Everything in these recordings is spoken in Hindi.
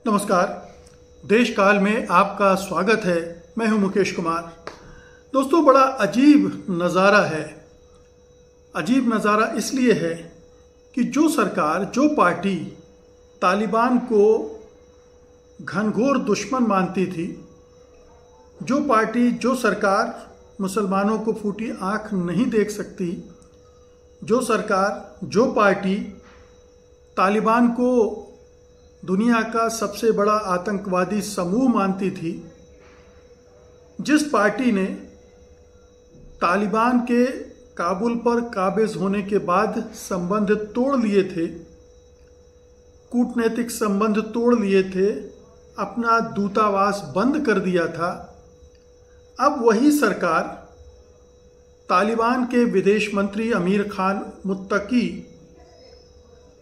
नमस्कार। देश काल में आपका स्वागत है। मैं हूं मुकेश कुमार। दोस्तों, बड़ा अजीब नज़ारा है। अजीब नज़ारा इसलिए है कि जो सरकार, जो पार्टी तालिबान को घनघोर दुश्मन मानती थी, जो पार्टी, जो सरकार मुसलमानों को फूटी आंख नहीं देख सकती, जो सरकार, जो पार्टी तालिबान को दुनिया का सबसे बड़ा आतंकवादी समूह मानती थी, जिस पार्टी ने तालिबान के काबुल पर काबिज होने के बाद संबंध तोड़ लिए थे, कूटनीतिक संबंध तोड़ लिए थे, अपना दूतावास बंद कर दिया था, अब वही सरकार तालिबान के विदेश मंत्री अमीर खान मुत्तकी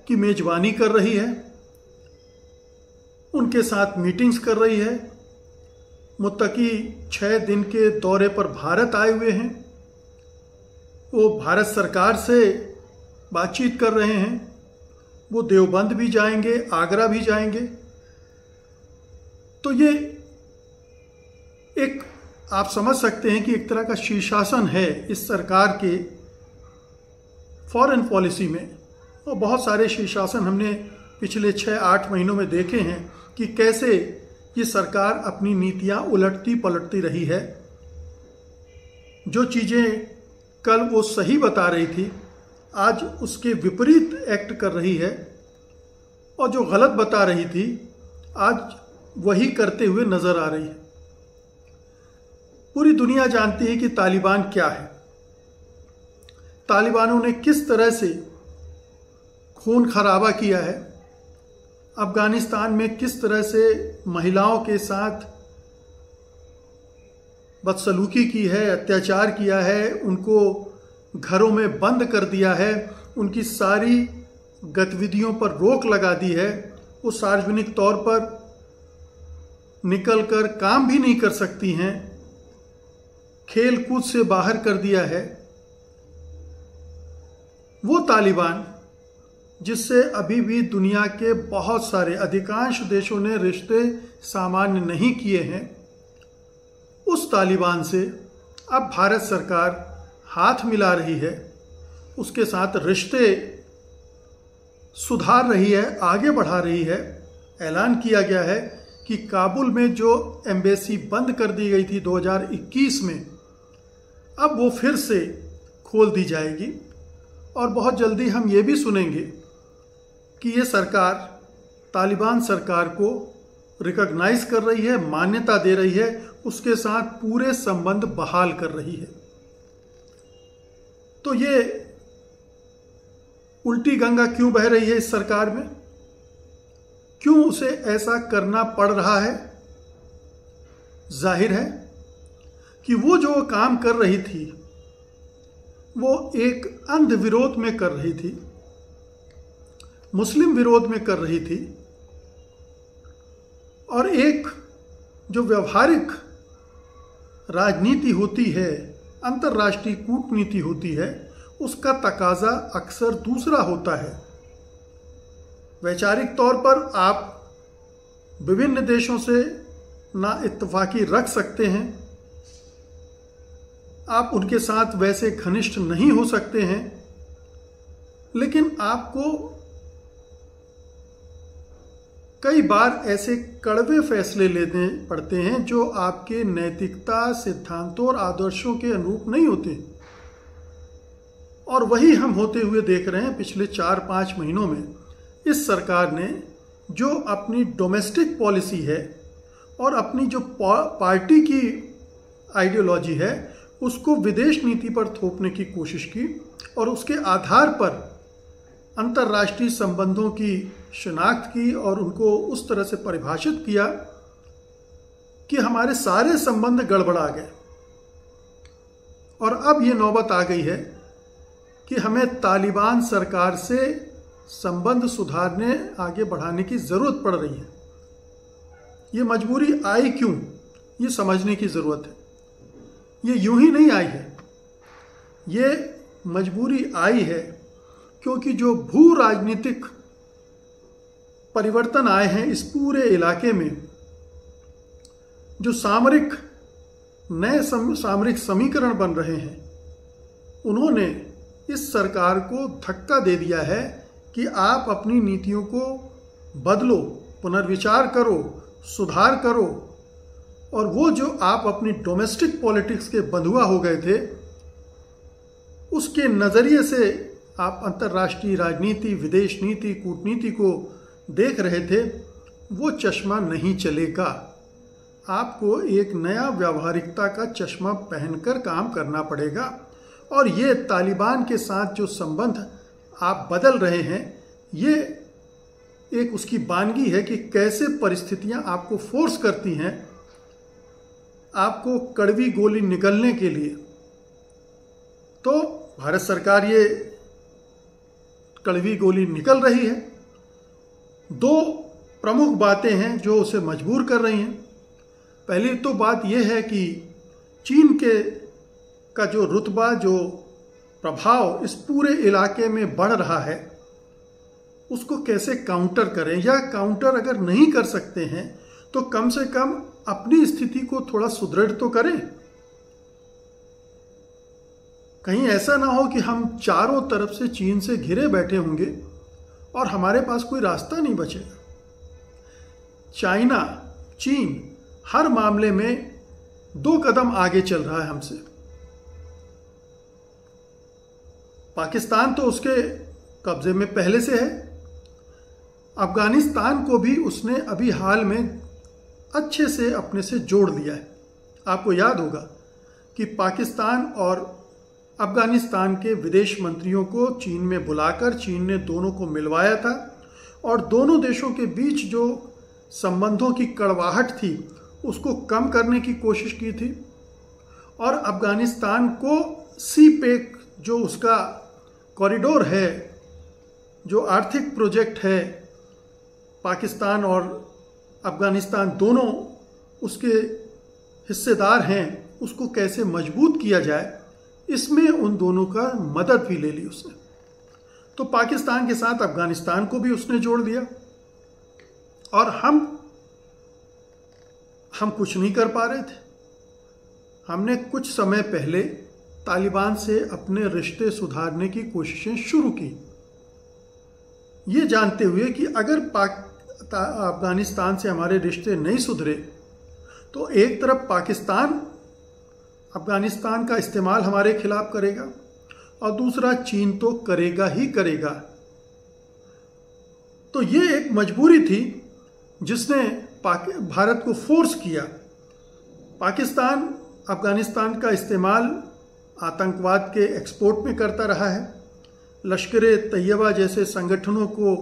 की मेजबानी कर रही है, उनके साथ मीटिंग्स कर रही है। मुत्तकी 6 दिन के दौरे पर भारत आए हुए हैं। वो भारत सरकार से बातचीत कर रहे हैं। वो देवबंद भी जाएंगे, आगरा भी जाएंगे। तो ये एक, आप समझ सकते हैं कि एक तरह का शीर्षासन है इस सरकार के फॉरेन पॉलिसी में। और बहुत सारे शीर्षासन हमने पिछले 6-8 महीनों में देखे हैं कि कैसे ये सरकार अपनी नीतियां उलटती पलटती रही है। जो चीज़ें कल वो सही बता रही थी, आज उसके विपरीत एक्ट कर रही है, और जो गलत बता रही थी, आज वही करते हुए नजर आ रही है। पूरी दुनिया जानती है कि तालिबान क्या है। तालिबानों ने किस तरह से खून खराबा किया है, अफगानिस्तान में किस तरह से महिलाओं के साथ बदसलूकी की है, अत्याचार किया है, उनको घरों में बंद कर दिया है, उनकी सारी गतिविधियों पर रोक लगा दी है। वो सार्वजनिक तौर पर निकलकर काम भी नहीं कर सकती हैं, खेल कूद से बाहर कर दिया है। वो तालिबान जिससे अभी भी दुनिया के बहुत सारे, अधिकांश देशों ने रिश्ते सामान्य नहीं किए हैं, उस तालिबान से अब भारत सरकार हाथ मिला रही है, उसके साथ रिश्ते सुधार रही है, आगे बढ़ा रही है। ऐलान किया गया है कि काबुल में जो एम्बेसी बंद कर दी गई थी 2021 में, अब वो फिर से खोल दी जाएगी। और बहुत जल्दी हम ये भी सुनेंगे कि ये सरकार तालिबान सरकार को रिकॉग्नाइज कर रही है, मान्यता दे रही है, उसके साथ पूरे संबंध बहाल कर रही है। तो ये उल्टी गंगा क्यों बह रही है इस सरकार में? क्यों उसे ऐसा करना पड़ रहा है? जाहिर है कि वो जो काम कर रही थी, वो एक अंध विरोध में कर रही थी, मुस्लिम विरोध में कर रही थी, और एक जो व्यवहारिक राजनीति होती है, अंतर्राष्ट्रीय कूटनीति होती है, उसका तकाजा अक्सर दूसरा होता है। वैचारिक तौर पर आप विभिन्न देशों से ना इत्तेफाकी रख सकते हैं, आप उनके साथ वैसे घनिष्ठ नहीं हो सकते हैं, लेकिन आपको कई बार ऐसे कड़वे फैसले लेने पड़ते हैं जो आपके नैतिकता, सिद्धांतों और आदर्शों के अनुरूप नहीं होते। और वही हम होते हुए देख रहे हैं पिछले 4-5 महीनों में। इस सरकार ने जो अपनी डोमेस्टिक पॉलिसी है और अपनी जो पार्टी की आइडियोलॉजी है, उसको विदेश नीति पर थोपने की कोशिश की, और उसके आधार पर अंतर्राष्ट्रीय संबंधों की शिनाख्त की, और उनको उस तरह से परिभाषित किया कि हमारे सारे संबंध गड़बड़ा गए। और अब ये नौबत आ गई है कि हमें तालिबान सरकार से संबंध सुधारने, आगे बढ़ाने की ज़रूरत पड़ रही है। ये मजबूरी आई क्यों, ये समझने की ज़रूरत है। ये यूं ही नहीं आई है, ये मजबूरी आई है क्योंकि जो भू राजनीतिक परिवर्तन आए हैं इस पूरे इलाके में, जो नए सामरिक समीकरण बन रहे हैं, उन्होंने इस सरकार को धक्का दे दिया है कि आप अपनी नीतियों को बदलो, पुनर्विचार करो, सुधार करो। और वो जो आप अपनी डोमेस्टिक पॉलिटिक्स के बंधुआ हो गए थे, उसके नज़रिए से आप अंतर्राष्ट्रीय राजनीति, विदेश नीति, कूटनीति को देख रहे थे, वो चश्मा नहीं चलेगा। आपको एक नया व्यावहारिकता का चश्मा पहनकर काम करना पड़ेगा। और ये तालिबान के साथ जो संबंध आप बदल रहे हैं, ये एक उसकी बानगी है कि कैसे परिस्थितियां आपको फोर्स करती हैं आपको कड़वी गोली निगलने के लिए। तो भारत सरकार ये कड़वी गोली निकल रही है। दो प्रमुख बातें हैं जो उसे मजबूर कर रही हैं। पहली तो बात यह है कि चीन का जो रुतबा, जो प्रभाव इस पूरे इलाके में बढ़ रहा है, उसको कैसे काउंटर करें, या काउंटर अगर नहीं कर सकते हैं तो कम से कम अपनी स्थिति को थोड़ा सुदृढ़ तो करें। कहीं ऐसा ना हो कि हम चारों तरफ से चीन से घिरे बैठे होंगे और हमारे पास कोई रास्ता नहीं बचेगा। चीन हर मामले में 2 कदम आगे चल रहा है हमसे। पाकिस्तान तो उसके कब्जे में पहले से है। अफगानिस्तान को भी उसने अभी हाल में अच्छे से अपने से जोड़ लिया है। आपको याद होगा कि पाकिस्तान और अफगानिस्तान के विदेश मंत्रियों को चीन में बुलाकर चीन ने दोनों को मिलवाया था और दोनों देशों के बीच जो संबंधों की कड़वाहट थी उसको कम करने की कोशिश की थी। और अफगानिस्तान को सीपेक, जो उसका कॉरिडोर है, जो आर्थिक प्रोजेक्ट है, पाकिस्तान और अफगानिस्तान दोनों उसके हिस्सेदार हैं, उसको कैसे मजबूत किया जाए, इसमें उन दोनों का मदद भी ले ली उसने। तो पाकिस्तान के साथ अफगानिस्तान को भी उसने जोड़ दिया। और हम कुछ नहीं कर पा रहे थे। हमने कुछ समय पहले तालिबान से अपने रिश्ते सुधारने की कोशिशें शुरू की, ये जानते हुए कि अगर अफगानिस्तान से हमारे रिश्ते नहीं सुधरे तो एक तरफ पाकिस्तान अफगानिस्तान का इस्तेमाल हमारे खिलाफ करेगा और दूसरा चीन तो करेगा ही करेगा। तो ये एक मजबूरी थी जिसने भारत को फोर्स किया। पाकिस्तान अफगानिस्तान का इस्तेमाल आतंकवाद के एक्सपोर्ट में करता रहा है। लश्कर-ए-तैयबा जैसे संगठनों को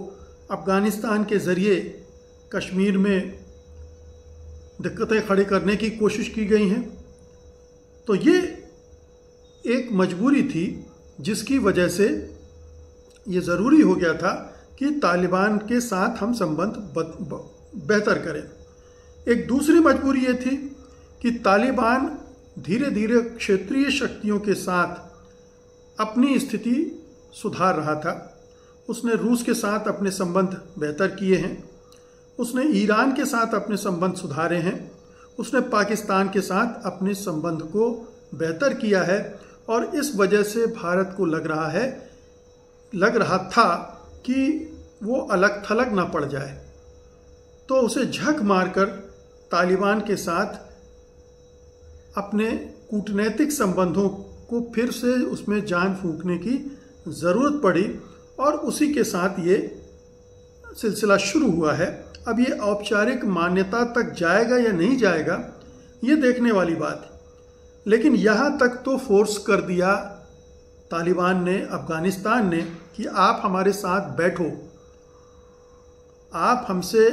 अफगानिस्तान के ज़रिए कश्मीर में दिक्कतें खड़ी करने की कोशिश की गई हैं। तो ये एक मजबूरी थी जिसकी वजह से ये ज़रूरी हो गया था कि तालिबान के साथ हम संबंध बेहतर करें। एक दूसरी मजबूरी ये थी कि तालिबान धीरे धीरे क्षेत्रीय शक्तियों के साथ अपनी स्थिति सुधार रहा था। उसने रूस के साथ अपने संबंध बेहतर किए हैं, उसने ईरान के साथ अपने संबंध सुधारे हैं, उसने पाकिस्तान के साथ अपने संबंध को बेहतर किया है। और इस वजह से भारत को लग रहा था कि वो अलग थलग ना पड़ जाए, तो उसे झक मारकर तालिबान के साथ अपने कूटनैतिक संबंधों को फिर से उसमें जान फूंकने की ज़रूरत पड़ी और उसी के साथ ये सिलसिला शुरू हुआ है। अब ये औपचारिक मान्यता तक जाएगा या नहीं जाएगा, ये देखने वाली बात है। लेकिन यहाँ तक तो फोर्स कर दिया तालिबान ने, अफगानिस्तान ने, कि आप हमारे साथ बैठो। आप हमसे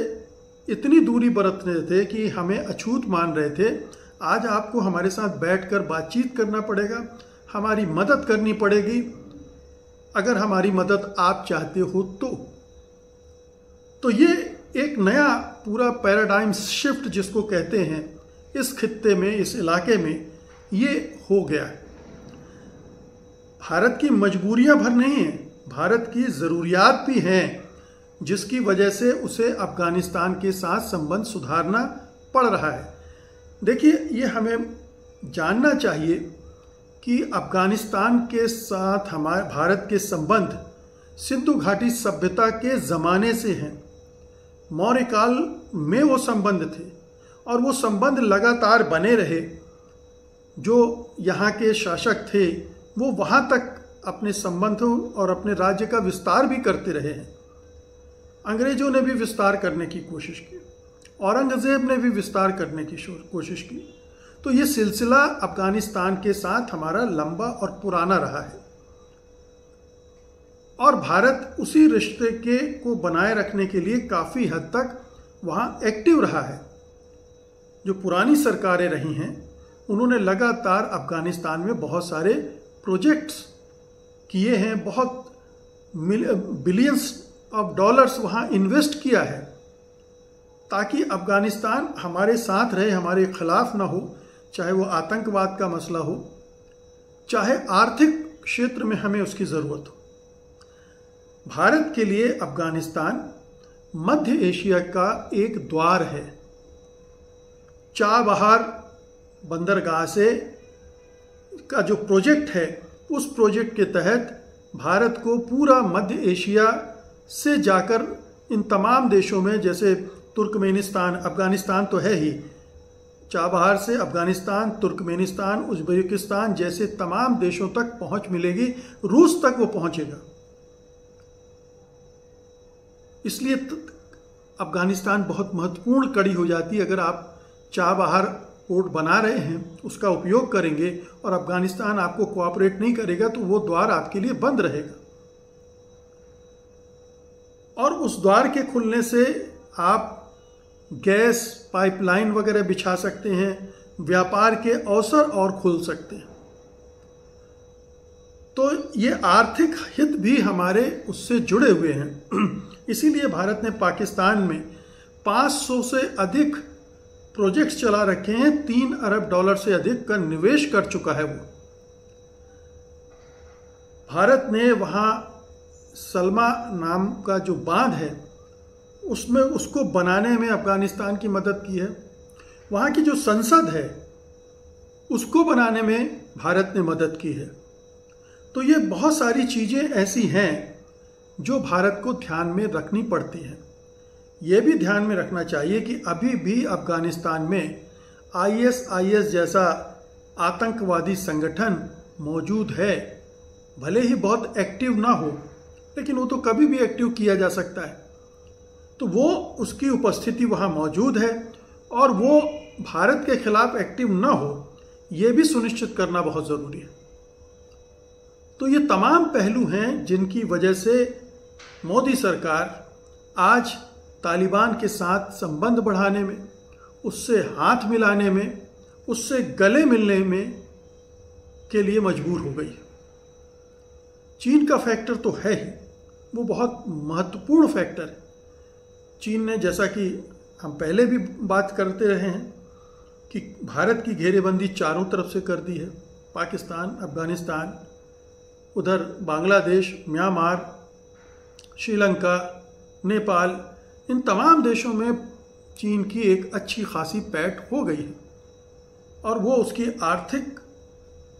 इतनी दूरी बरत रहे थे कि हमें अछूत मान रहे थे, आज आपको हमारे साथ बैठकर बातचीत करना पड़ेगा, हमारी मदद करनी पड़ेगी, अगर हमारी मदद आप चाहते हो तो ये एक नया पूरा पैराडाइम शिफ्ट जिसको कहते हैं इस खित्ते में, इस इलाके में ये हो गया है। भारत की मजबूरियां भर नहीं हैं, भारत की ज़रूरियात भी हैं जिसकी वजह से उसे अफगानिस्तान के साथ संबंध सुधारना पड़ रहा है। देखिए, ये हमें जानना चाहिए कि अफगानिस्तान के साथ हमारे भारत के संबंध सिंधु घाटी सभ्यता के ज़माने से हैं। मौर्य काल में वो संबंध थे और वो संबंध लगातार बने रहे। जो यहाँ के शासक थे वो वहाँ तक अपने संबंधों और अपने राज्य का विस्तार भी करते रहे हैं। अंग्रेजों ने भी विस्तार करने की कोशिश की, औरंगजेब ने भी विस्तार करने की कोशिश की। तो ये सिलसिला अफगानिस्तान के साथ हमारा लंबा और पुराना रहा है और भारत उसी रिश्ते को बनाए रखने के लिए काफ़ी हद तक वहाँ एक्टिव रहा है। जो पुरानी सरकारें रही हैं उन्होंने लगातार अफगानिस्तान में बहुत सारे प्रोजेक्ट्स किए हैं, बहुत बिलियंस ऑफ डॉलर्स वहाँ इन्वेस्ट किया है ताकि अफगानिस्तान हमारे साथ रहे, हमारे खिलाफ ना हो, चाहे वो आतंकवाद का मसला हो, चाहे आर्थिक क्षेत्र में हमें उसकी ज़रूरत हो। भारत के लिए अफगानिस्तान मध्य एशिया का एक द्वार है। चाबहार बंदरगाह से का जो प्रोजेक्ट है, उस प्रोजेक्ट के तहत भारत को पूरा मध्य एशिया से जाकर इन तमाम देशों में, जैसे तुर्कमेनिस्तान, अफगानिस्तान तो है ही, चाबहार से अफगानिस्तान, तुर्कमेनिस्तान, उज्बेकिस्तान जैसे तमाम देशों तक पहुंच मिलेगी। रूस तक वो पहुंचेगा। इसलिए अफगानिस्तान बहुत महत्वपूर्ण कड़ी हो जाती है। अगर आप चाबहार पोर्ट बना रहे हैं, उसका उपयोग करेंगे और अफगानिस्तान आपको कोऑपरेट नहीं करेगा तो वो द्वार आपके लिए बंद रहेगा। और उस द्वार के खुलने से आप गैस पाइपलाइन वगैरह बिछा सकते हैं, व्यापार के अवसर और खुल सकते हैं। तो ये आर्थिक हित भी हमारे उससे जुड़े हुए हैं। इसीलिए भारत ने पाकिस्तान में 500 से अधिक प्रोजेक्ट्स चला रखे हैं। 3 अरब डॉलर से अधिक का निवेश कर चुका है वो। भारत ने वहाँ सलमा नाम का जो बांध है उसमें उसको बनाने में अफगानिस्तान की मदद की है। वहाँ की जो संसद है उसको बनाने में भारत ने मदद की है। तो ये बहुत सारी चीज़ें ऐसी हैं जो भारत को ध्यान में रखनी पड़ती हैं। ये भी ध्यान में रखना चाहिए कि अभी भी अफगानिस्तान में ISIS जैसा आतंकवादी संगठन मौजूद है। भले ही बहुत एक्टिव ना हो, लेकिन वो तो कभी भी एक्टिव किया जा सकता है। तो वो उसकी उपस्थिति वहाँ मौजूद है और वो भारत के खिलाफ एक्टिव ना हो, ये भी सुनिश्चित करना बहुत ज़रूरी है। तो ये तमाम पहलू हैं जिनकी वजह से मोदी सरकार आज तालिबान के साथ संबंध बढ़ाने में, उससे हाथ मिलाने में, उससे गले मिलने में के लिए मजबूर हो गई। चीन का फैक्टर तो है ही, वो बहुत महत्वपूर्ण फैक्टर है। चीन ने, जैसा कि हम पहले भी बात करते रहे हैं, कि भारत की घेरेबंदी चारों तरफ से कर दी है। पाकिस्तान, अफगानिस्तान, उधर बांग्लादेश, म्यांमार, श्रीलंका, नेपाल, इन तमाम देशों में चीन की एक अच्छी खासी पैठ हो गई है और वो उसकी आर्थिक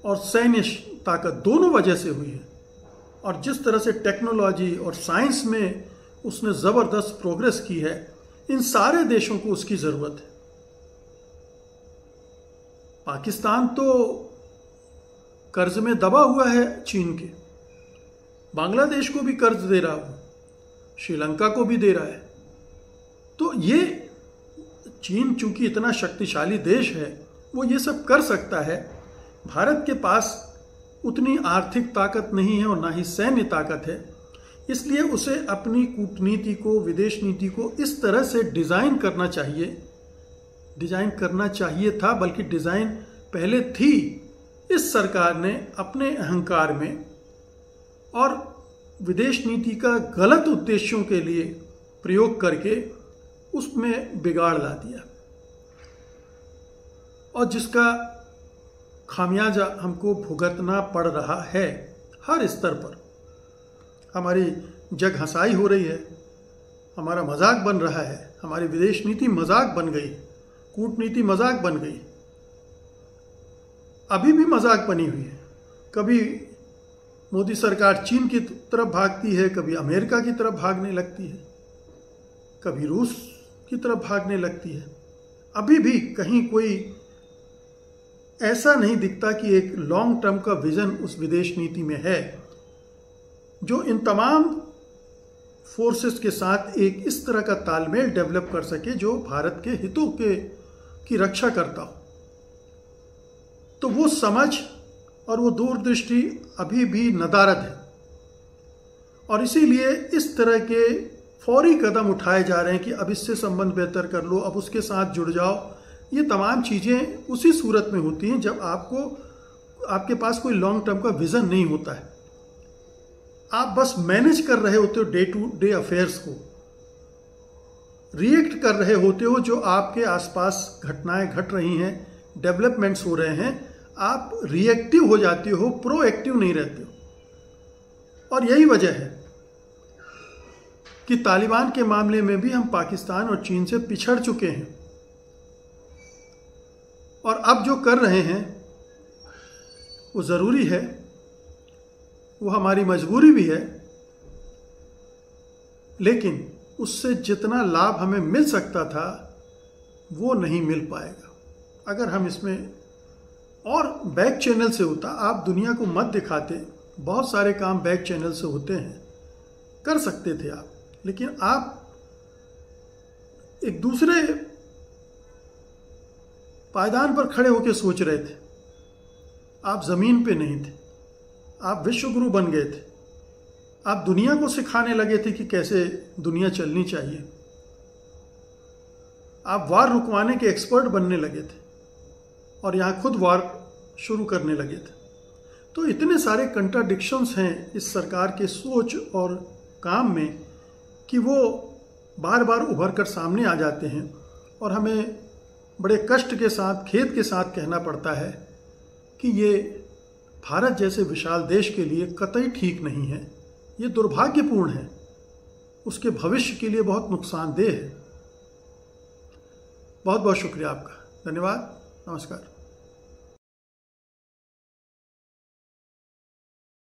और सैन्य ताकत दोनों वजह से हुई है। और जिस तरह से टेक्नोलॉजी और साइंस में उसने ज़बरदस्त प्रोग्रेस की है, इन सारे देशों को उसकी ज़रूरत है। पाकिस्तान तो कर्ज में दबा हुआ है चीन के, बांग्लादेश को भी कर्ज दे रहा है, श्रीलंका को भी दे रहा है। तो ये चीन चूंकि इतना शक्तिशाली देश है, वो ये सब कर सकता है। भारत के पास उतनी आर्थिक ताकत नहीं है और ना ही सैन्य ताकत है। इसलिए उसे अपनी कूटनीति को, विदेश नीति को इस तरह से डिज़ाइन करना चाहिए था, बल्कि डिज़ाइन पहले थी। इस सरकार ने अपने अहंकार में और विदेश नीति का गलत उद्देश्यों के लिए प्रयोग करके उसमें बिगाड़ ला दिया और जिसका खामियाजा हमको भुगतना पड़ रहा है। हर स्तर पर हमारी जग हंसाई हो रही है, हमारा मजाक बन रहा है, हमारी विदेश नीति मजाक बन गई, कूटनीति मजाक बन गई, अभी भी मजाक बनी हुई है। कभी मोदी सरकार चीन की तरफ भागती है, कभी अमेरिका की तरफ भागने लगती है, कभी रूस की तरफ भागने लगती है। अभी भी कहीं कोई ऐसा नहीं दिखता कि एक लॉन्ग टर्म का विजन उस विदेश नीति में है जो इन तमाम फोर्सेस के साथ एक इस तरह का तालमेल डेवलप कर सके जो भारत के हितों की रक्षा करता हो। तो वो समझ और वो दूरदृष्टि अभी भी नदारद है, और इसीलिए इस तरह के फौरी कदम उठाए जा रहे हैं कि अब इससे संबंध बेहतर कर लो, अब उसके साथ जुड़ जाओ। ये तमाम चीज़ें उसी सूरत में होती हैं जब आपके पास कोई लॉन्ग टर्म का विजन नहीं होता है। आप बस मैनेज कर रहे होते हो डे टू डे अफेयर्स को, रिएक्ट कर रहे होते हो जो आपके आसपास घटनाएं घट रही हैं, डेवलपमेंट्स हो रहे हैं। आप रिएक्टिव हो जाते हो, प्रोएक्टिव नहीं रहते हो। और यही वजह है कि तालिबान के मामले में भी हम पाकिस्तान और चीन से पिछड़ चुके हैं, और अब जो कर रहे हैं वो ज़रूरी है, वो हमारी मजबूरी भी है, लेकिन उससे जितना लाभ हमें मिल सकता था वो नहीं मिल पाएगा अगर हम इसमें और बैक चैनल से होता। आप दुनिया को मत दिखाते, बहुत सारे काम बैक चैनल से होते हैं, कर सकते थे आप, लेकिन आप एक दूसरे पायदान पर खड़े होकर सोच रहे थे। आप जमीन पे नहीं थे, आप विश्वगुरु बन गए थे, आप दुनिया को सिखाने लगे थे कि कैसे दुनिया चलनी चाहिए। आप वार रुकवाने के एक्सपर्ट बनने लगे थे और यहाँ खुद वार शुरू करने लगे थे। तो इतने सारे कंट्राडिक्शंस हैं इस सरकार के सोच और काम में कि वो बार बार उभर कर सामने आ जाते हैं, और हमें बड़े कष्ट के साथ, खेद के साथ कहना पड़ता है कि ये भारत जैसे विशाल देश के लिए कतई ठीक नहीं है। ये दुर्भाग्यपूर्ण है, उसके भविष्य के लिए बहुत नुकसानदेह है। बहुत बहुत शुक्रिया आपका, धन्यवाद, नमस्कार।